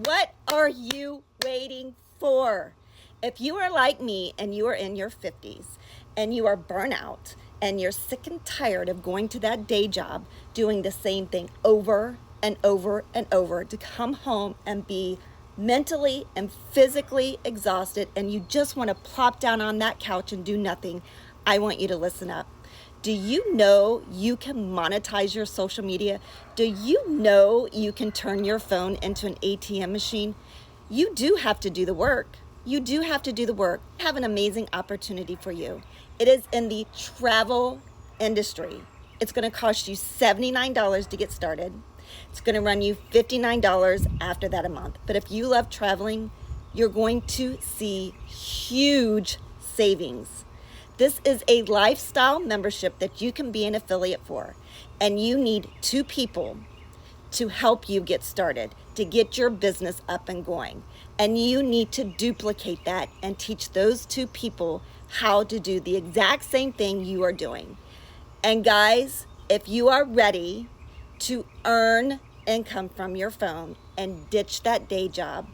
What are you waiting for? If you are like me and you are in your 50s and you are burnout and you're sick and tired of going to that day job doing the same thing over and over and over to come home and be mentally and physically exhausted and you just want to plop down on that couch and do nothing, I want you to listen up. Do you know you can monetize your social media? Do you know you can turn your phone into an ATM machine? You do have to do the work. You do have to do the work. I have an amazing opportunity for you. It is in the travel industry. It's going to cost you $79 to get started. It's going to run you $59 after that a month. But if you love traveling, you're going to see huge savings. This is a lifestyle membership that you can be an affiliate for, and you need 2 people to help you get started, to get your business up and going. And you need to duplicate that and teach those 2 people how to do the exact same thing you are doing. And guys, if you are ready to earn income from your phone and ditch that day job,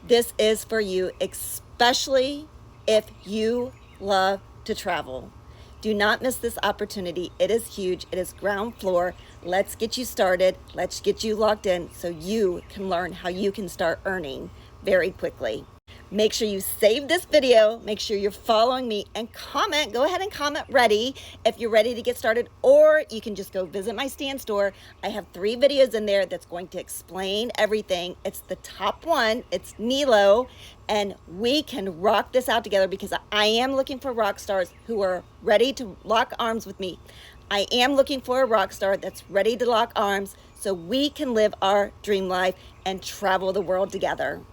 this is for you, especially if you love to travel. Do not miss this opportunity. It is huge. It is ground floor. Let's get you started. Let's get you locked in so you can learn how you can start earning very quickly. Make sure you save this video. Make sure you're following me and comment. Go ahead and comment ready if you're ready to get started, or you can just go visit my Stan Store. I have 3 videos in there that's going to explain everything. It's the top one. It's Nilo, and we can rock this out together because I am looking for rock stars who are ready to lock arms with me. I am looking for a rock star that's ready to lock arms so we can live our dream life and travel the world together.